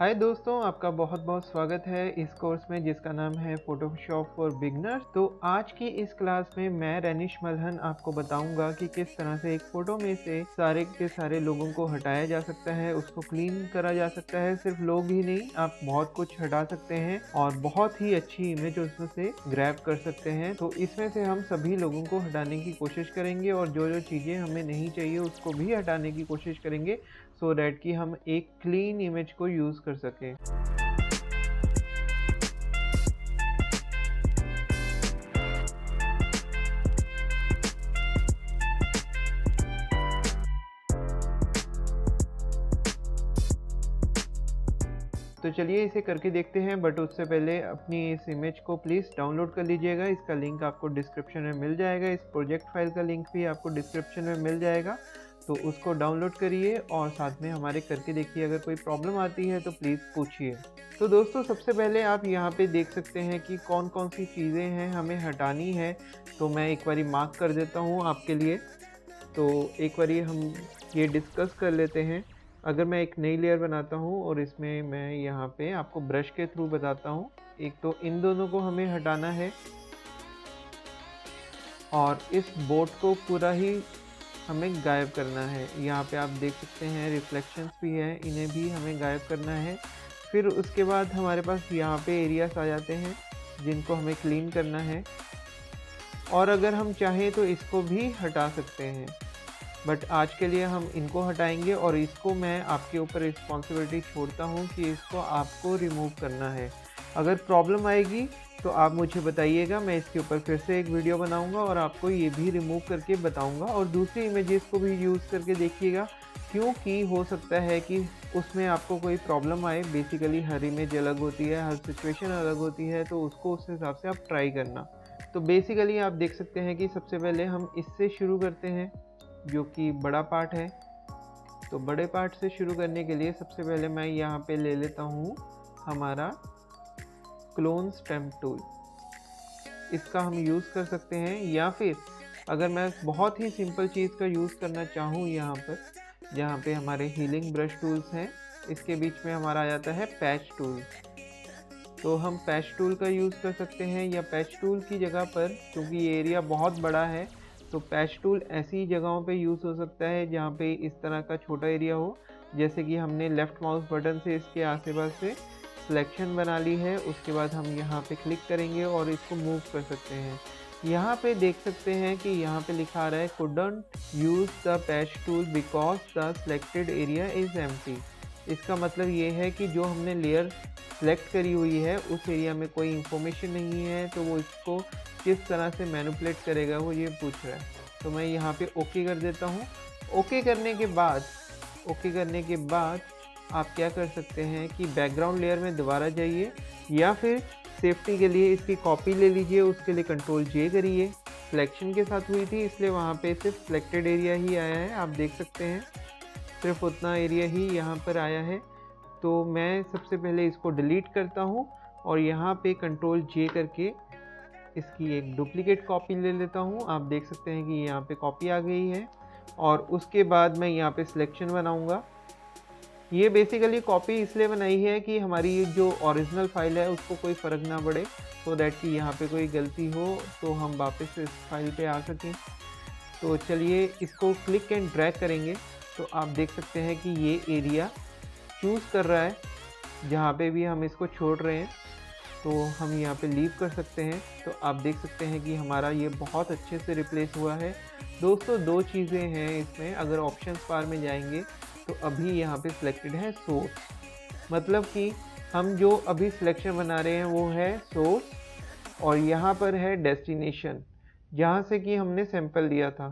हाय दोस्तों, आपका बहुत बहुत स्वागत है इस कोर्स में जिसका नाम है फोटोशॉप फॉर बिगनर्स। तो आज की इस क्लास में मैं रैनिश मल्हन आपको बताऊंगा कि किस तरह से एक फ़ोटो में से सारे के सारे लोगों को हटाया जा सकता है, उसको क्लीन करा जा सकता है। सिर्फ लोग ही नहीं, आप बहुत कुछ हटा सकते हैं और बहुत ही अच्छी इमेज उसमें से ग्रैब कर सकते हैं। तो इसमें से हम सभी लोगों को हटाने की कोशिश करेंगे और जो जो चीज़ें हमें नहीं चाहिए उसको भी हटाने की कोशिश करेंगे, सो दैट कि हम एक क्लीन इमेज को यूज़ कर सकें। तो चलिए इसे करके देखते हैं, बट उससे पहले अपनी इस इमेज को प्लीज़ डाउनलोड कर लीजिएगा। इसका लिंक आपको डिस्क्रिप्शन में मिल जाएगा, इस प्रोजेक्ट फाइल का लिंक भी आपको डिस्क्रिप्शन में मिल जाएगा। तो उसको डाउनलोड करिए और साथ में हमारे करके देखिए। अगर कोई प्रॉब्लम आती है तो प्लीज़ पूछिए। तो दोस्तों, सबसे पहले आप यहाँ पे देख सकते हैं कि कौन कौन सी चीज़ें हैं हमें हटानी है। तो मैं एक बारी मार्क कर देता हूँ आपके लिए। तो एक बारी हम ये डिस्कस कर लेते हैं। अगर मैं एक नई लेयर बनाता हूँ और इसमें मैं यहाँ पे आपको ब्रश के थ्रू बताता हूँ। एक तो इन दोनों को हमें हटाना है और इस बोट को पूरा ही हमें गायब करना है। यहाँ पे आप देख सकते हैं रिफ्लेक्शंस भी है, इन्हें भी हमें गायब करना है। फिर उसके बाद हमारे पास यहाँ पे एरियाज आ जाते हैं जिनको हमें क्लीन करना है, और अगर हम चाहें तो इसको भी हटा सकते हैं, बट आज के लिए हम इनको हटाएंगे और इसको मैं आपके ऊपर रिस्पॉन्सिबिलिटी छोड़ता हूँ कि इसको आपको रिमूव करना है। अगर प्रॉब्लम आएगी तो आप मुझे बताइएगा, मैं इसके ऊपर फिर से एक वीडियो बनाऊंगा और आपको ये भी रिमूव करके बताऊंगा, और दूसरी इमेजेस को भी यूज़ करके देखिएगा, क्योंकि हो सकता है कि उसमें आपको कोई प्रॉब्लम आए। बेसिकली हर इमेज अलग होती है, हर सिचुएशन अलग होती है, तो उसको उस हिसाब से आप ट्राई करना। तो बेसिकली आप देख सकते हैं कि सबसे पहले हम इससे शुरू करते हैं, जो कि बड़ा पार्ट है। तो बड़े पार्ट से शुरू करने के लिए सबसे पहले मैं यहाँ पे ले लेता हूँ हमारा क्लोन स्टेम टूल। इसका हम यूज़ कर सकते हैं, या फिर अगर मैं बहुत ही सिंपल चीज़ का यूज़ करना चाहूँ, यहाँ पर जहाँ पे हमारे हीलिंग ब्रश टूल्स हैं, इसके बीच में हमारा आ जाता है पैच टूल। तो हम पैच टूल का यूज़ कर सकते हैं, या पैच टूल की जगह पर, क्योंकि ये एरिया बहुत बड़ा है, तो पैच टूल ऐसी जगहों पे यूज़ हो सकता है जहाँ पे इस तरह का छोटा एरिया हो। जैसे कि हमने लेफ़्ट माउस बटन से इसके आस-पास से सिलेक्शन बना ली है, उसके बाद हम यहाँ पे क्लिक करेंगे और इसको मूव कर सकते हैं। यहाँ पे देख सकते हैं कि यहाँ पे लिखा आ रहा है couldn't use the patch tool because the selected area is empty। इसका मतलब ये है कि जो हमने लेयर सेलेक्ट करी हुई है उस एरिया में कोई इंफॉर्मेशन नहीं है, तो वो इसको किस तरह से मैनिपुलेट करेगा वो ये पूछ रहा है। तो मैं यहाँ पे ओके कर देता हूँ। ओके करने के बाद आप क्या कर सकते हैं कि बैकग्राउंड लेयर में दोबारा जाइए, या फिर सेफ्टी के लिए इसकी कॉपी ले लीजिए। उसके लिए कंट्रोल जे करिए। सिलेक्शन के साथ हुई थी इसलिए वहाँ पे सिर्फ सिलेक्टेड एरिया ही आया है, आप देख सकते हैं, सिर्फ उतना एरिया ही यहाँ पर आया है। तो मैं सबसे पहले इसको डिलीट करता हूँ और यहाँ पे कंट्रोल जे करके इसकी एक डुप्लीकेट कॉपी ले लेता हूँ। आप देख सकते हैं कि यहाँ पे कॉपी आ गई है, और उसके बाद मैं यहाँ पे सिलेक्शन बनाऊँगा। ये बेसिकली कॉपी इसलिए बनाई है कि हमारी जो ओरिजिनल फाइल है उसको कोई फ़र्क ना पड़े, सो दैट कि यहाँ पे कोई गलती हो तो हम वापस इस फाइल पे आ सकें। तो चलिए इसको क्लिक एंड ड्रैग करेंगे, तो आप देख सकते हैं कि ये एरिया चूज़ कर रहा है जहाँ पे भी हम इसको छोड़ रहे हैं। तो हम यहाँ पे लीव कर सकते हैं। तो आप देख सकते हैं कि हमारा ये बहुत अच्छे से रिप्लेस हुआ है। दोस्तों, दो चीज़ें हैं इसमें। अगर ऑप्शंस बार में जाएंगे तो अभी यहाँ पे सिलेक्टेड है सोर्स, मतलब कि हम जो अभी सिलेक्शन बना रहे हैं वो है सोर्स, और यहाँ पर है डेस्टिनेशन जहाँ से कि हमने सैंपल लिया था।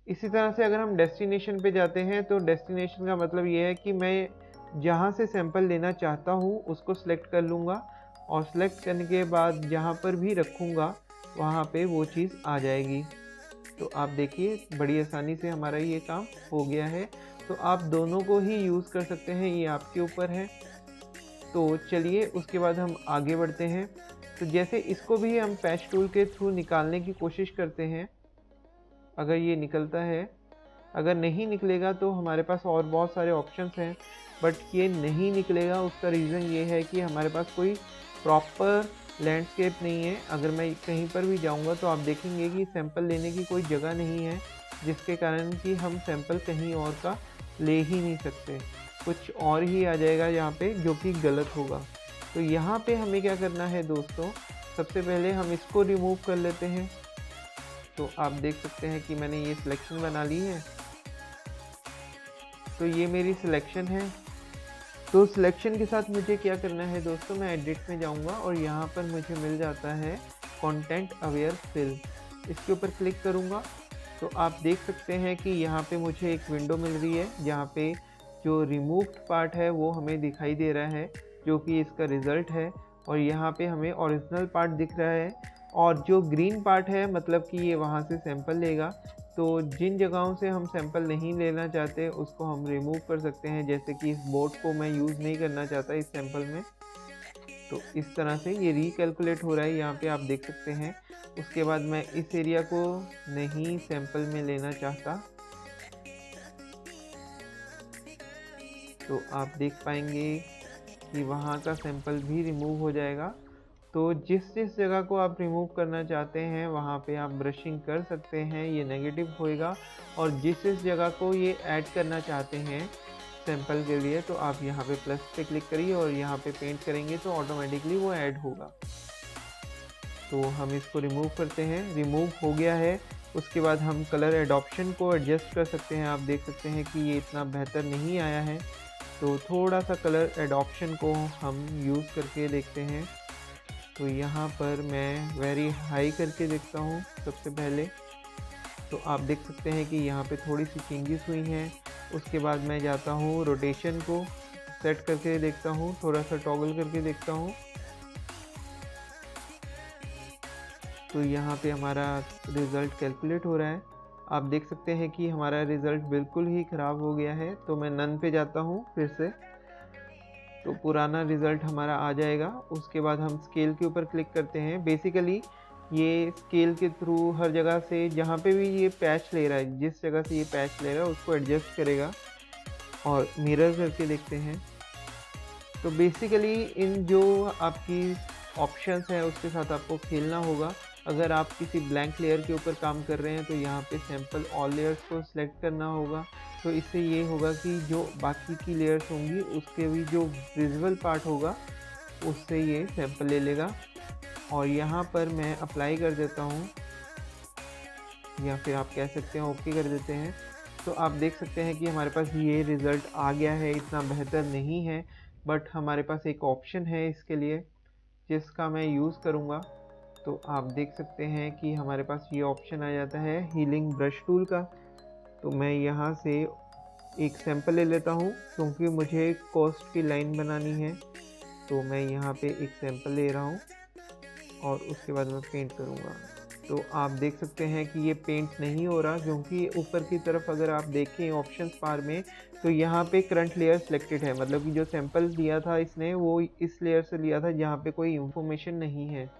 इसी तरह से अगर हम डेस्टिनेशन पे जाते हैं तो डेस्टिनेशन का मतलब ये है कि मैं जहाँ से सैंपल लेना चाहता हूँ उसको सिलेक्ट कर लूँगा, और सिलेक्ट करने के बाद जहाँ पर भी रखूँगा वहाँ पे वो चीज़ आ जाएगी। तो आप देखिए बड़ी आसानी से हमारा ये काम हो गया है। तो आप दोनों को ही यूज़ कर सकते हैं, ये आपके ऊपर है। तो चलिए उसके बाद हम आगे बढ़ते हैं। तो जैसे इसको भी हम पैच टूल के थ्रू निकालने की कोशिश करते हैं, अगर ये निकलता है, अगर नहीं निकलेगा तो हमारे पास और बहुत सारे ऑप्शंस हैं। बट ये नहीं निकलेगा। उसका रीज़न ये है कि हमारे पास कोई प्रॉपर लैंडस्केप नहीं है। अगर मैं कहीं पर भी जाऊंगा तो आप देखेंगे कि सैंपल लेने की कोई जगह नहीं है, जिसके कारण कि हम सैंपल कहीं और का ले ही नहीं सकते, कुछ और ही आ जाएगा यहाँ पे जो कि गलत होगा। तो यहाँ पे हमें क्या करना है दोस्तों, सबसे पहले हम इसको रिमूव कर लेते हैं। तो आप देख सकते हैं कि मैंने ये सिलेक्शन बना ली है। तो ये मेरी सिलेक्शन है। तो सिलेक्शन के साथ मुझे क्या करना है दोस्तों, मैं एडिट में जाऊंगा और यहाँ पर मुझे मिल जाता है कंटेंट अवेयर फिल। इसके ऊपर क्लिक करूँगा तो आप देख सकते हैं कि यहाँ पे मुझे एक विंडो मिल रही है जहाँ पे जो रिमूव्ड पार्ट है वो हमें दिखाई दे रहा है, जो कि इसका रिज़ल्ट है। और यहाँ पे हमें ओरिजिनल पार्ट दिख रहा है, और जो ग्रीन पार्ट है मतलब कि ये वहाँ से सैंपल लेगा। तो जिन जगहों से हम सैंपल नहीं लेना चाहते उसको हम रिमूव कर सकते हैं, जैसे कि इस बोर्ड को मैं यूज़ नहीं करना चाहता इस सैंपल में। तो इस तरह से ये रिकैलकुलेट हो रहा है, यहाँ पे आप देख सकते हैं। उसके बाद मैं इस एरिया को नहीं सैंपल में लेना चाहता, तो आप देख पाएंगे कि वहाँ का सैंपल भी रिमूव हो जाएगा। तो जिस जिस जगह को आप रिमूव करना चाहते हैं वहाँ पे आप ब्रशिंग कर सकते हैं, ये नेगेटिव होएगा। और जिस जगह को ये ऐड करना चाहते हैं सैंपल के लिए, तो आप यहाँ पे प्लस पे क्लिक करिए और यहाँ पे पेंट करेंगे तो ऑटोमेटिकली वो ऐड होगा। तो हम इसको रिमूव करते हैं, रिमूव हो गया है। उसके बाद हम कलर एडॉप्शन को एडजस्ट कर सकते हैं। आप देख सकते हैं कि ये इतना बेहतर नहीं आया है, तो थोड़ा सा कलर एडॉप्शन को हम यूज़ करके देखते हैं। तो यहाँ पर मैं वेरी हाई करके देखता हूँ सबसे पहले। तो आप देख सकते हैं कि यहाँ पे थोड़ी सी चेंजेस हुई हैं। उसके बाद मैं जाता हूँ रोटेशन को सेट करके देखता हूँ, थोड़ा सा टॉगल करके देखता हूँ। तो यहाँ पे हमारा रिज़ल्ट कैलकुलेट हो रहा है। आप देख सकते हैं कि हमारा रिज़ल्ट बिल्कुल ही ख़राब हो गया है। तो मैं नन पे जाता हूँ फिर से, तो पुराना रिज़ल्ट हमारा आ जाएगा। उसके बाद हम स्केल के ऊपर क्लिक करते हैं। बेसिकली ये स्केल के थ्रू हर जगह से जहाँ पे भी ये पैच ले रहा है, जिस जगह से ये पैच ले रहा है उसको एडजस्ट करेगा। और मिरर करके देखते हैं। तो बेसिकली इन जो आपकी ऑप्शंस हैं उसके साथ आपको खेलना होगा। अगर आप किसी ब्लैंक लेयर के ऊपर काम कर रहे हैं तो यहाँ पे सैंपल ऑल लेयर्स को सिलेक्ट करना होगा। तो इससे ये होगा कि जो बाकी की लेयर्स होंगी उसके भी जो विजुअल पार्ट होगा उससे ये सैंपल ले लेगा। और यहाँ पर मैं अप्लाई कर देता हूँ, या फिर आप कह सकते हैं ओके कर देते हैं। तो आप देख सकते हैं कि हमारे पास ये रिज़ल्ट आ गया है। इतना बेहतर नहीं है, बट हमारे पास एक ऑप्शन है इसके लिए जिसका मैं यूज़ करूँगा। तो आप देख सकते हैं कि हमारे पास ये ऑप्शन आ जाता है हीलिंग ब्रश टूल का। तो मैं यहाँ से एक सैंपल ले लेता हूँ क्योंकि मुझे कोस्ट की लाइन बनानी है। तो मैं यहाँ पे एक सैंपल ले रहा हूँ और उसके बाद मैं पेंट करूँगा। तो आप देख सकते हैं कि ये पेंट नहीं हो रहा, क्योंकि ऊपर की तरफ अगर आप देखें ऑप्शंस बार में तो यहाँ पे करंट लेयर सिलेक्टेड है, मतलब कि जो सैंपल दिया था इसने वो इस लेयर से लिया था जहाँ पे कोई इंफॉर्मेशन नहीं है।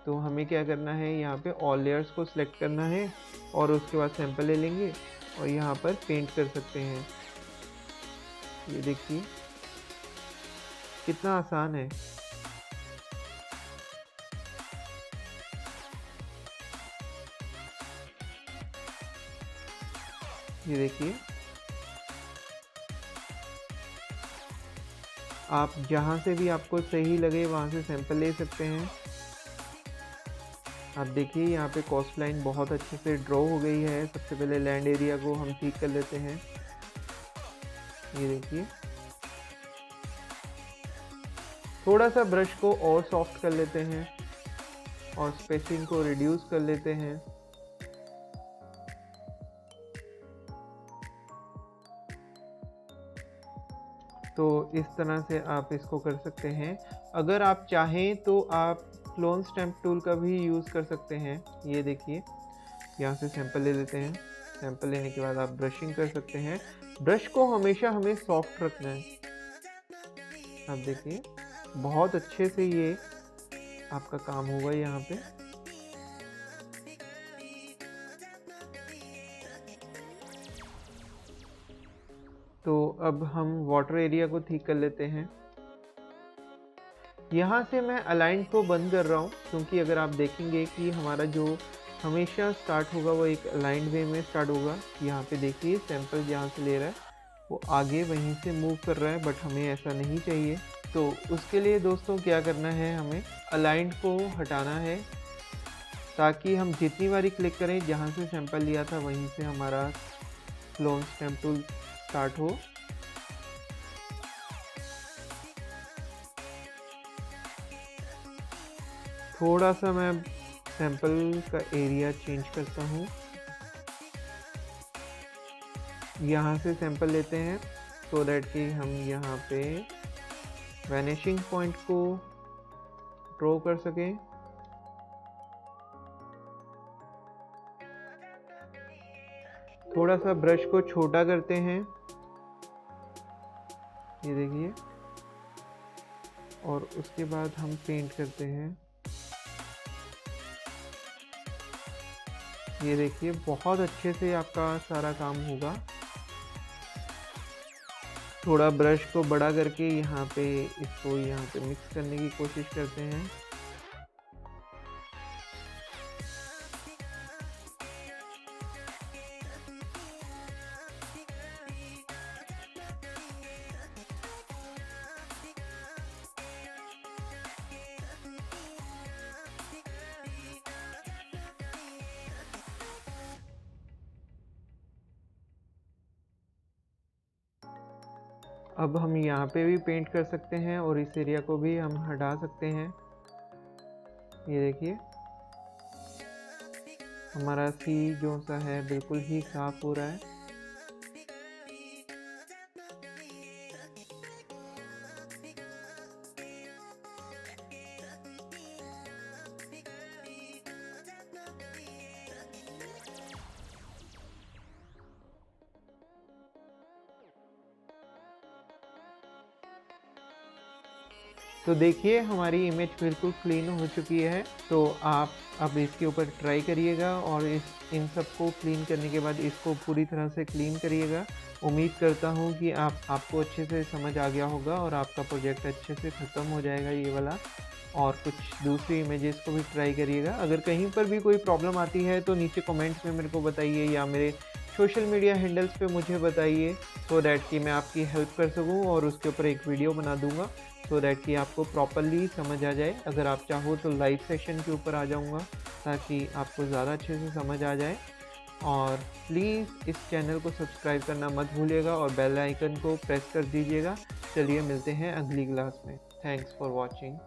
तो हमें क्या करना है, यहाँ पे ऑल लेयर्स को सिलेक्ट करना है और उसके बाद सैंपल ले लेंगे और यहाँ पर पेंट कर सकते हैं। ये देखिए कितना आसान है। ये देखिए आप जहाँ से भी आपको सही लगे वहाँ से सैंपल ले सकते हैं। आप देखिए यहाँ पे कॉस्ट लाइन बहुत अच्छे से ड्रॉ हो गई है। सबसे पहले लैंड एरिया को हम ठीक कर लेते हैं। ये देखिए थोड़ा सा ब्रश को और सॉफ्ट कर लेते हैं और स्पेसिंग को रिड्यूस कर लेते हैं। तो इस तरह से आप इसको कर सकते हैं। अगर आप चाहें तो आप क्लोन स्टैम्प टूल का भी यूज़ कर सकते हैं। ये देखिए यहाँ से सैंपल ले लेते हैं। सैंपल लेने के बाद आप ब्रशिंग कर सकते हैं। ब्रश को हमेशा हमें सॉफ्ट रखना है। आप देखिए बहुत अच्छे से ये आपका काम होगा यहाँ पे। तो अब हम वाटर एरिया को ठीक कर लेते हैं। यहाँ से मैं अलाइन को बंद कर रहा हूँ, क्योंकि अगर आप देखेंगे कि हमारा जो हमेशा स्टार्ट होगा वो एक अलाइंड वे में स्टार्ट होगा। यहाँ पे देखिए सैंपल जहाँ से ले रहा है वो आगे वहीं से मूव कर रहा है, बट हमें ऐसा नहीं चाहिए। तो उसके लिए दोस्तों क्या करना है, हमें अलाइंड को हटाना है, ताकि हम जितनी बारी क्लिक करें जहाँ से सैंपल लिया था वहीं से हमारा क्लोन स्टैम्प टूल स्टार्ट हो। थोड़ा सा मैं सैंपल का एरिया चेंज करता हूँ। यहाँ से सैंपल लेते हैं सो दैट कि हम यहाँ पे वैनिशिंग पॉइंट को ड्रॉ कर सकें। थोड़ा सा ब्रश को छोटा करते हैं, ये देखिए, और उसके बाद हम पेंट करते हैं। ये देखिए बहुत अच्छे से आपका सारा काम होगा। थोड़ा ब्रश को बड़ा करके यहाँ पे इसको यहाँ पे मिक्स करने की कोशिश करते हैं। अब हम यहाँ पे भी पेंट कर सकते हैं और इस एरिया को भी हम हटा सकते हैं। ये देखिए हमारा सी जो सा है बिल्कुल ही साफ हो रहा है। तो देखिए हमारी इमेज बिल्कुल क्लीन हो चुकी है। तो आप अब इसके ऊपर ट्राई करिएगा और इन सबको क्लीन करने के बाद इसको पूरी तरह से क्लीन करिएगा। उम्मीद करता हूँ कि आपको अच्छे से समझ आ गया होगा और आपका प्रोजेक्ट अच्छे से ख़त्म हो जाएगा ये वाला। और कुछ दूसरी इमेजेस को भी ट्राई करिएगा। अगर कहीं पर भी कोई प्रॉब्लम आती है तो नीचे कमेंट्स में मेरे को बताइए या मेरे सोशल मीडिया हैंडल्स पे मुझे बताइए, सो दैट कि मैं आपकी हेल्प कर सकूं और उसके ऊपर एक वीडियो बना दूंगा, सो दैट कि आपको प्रॉपरली समझ आ जाए। अगर आप चाहो तो लाइव सेशन के ऊपर आ जाऊंगा ताकि आपको ज़्यादा अच्छे से समझ आ जाए। और प्लीज़ इस चैनल को सब्सक्राइब करना मत भूलिएगा और बेल आइकन को प्रेस कर दीजिएगा। चलिए मिलते हैं अगली क्लास में। Thanks for watching.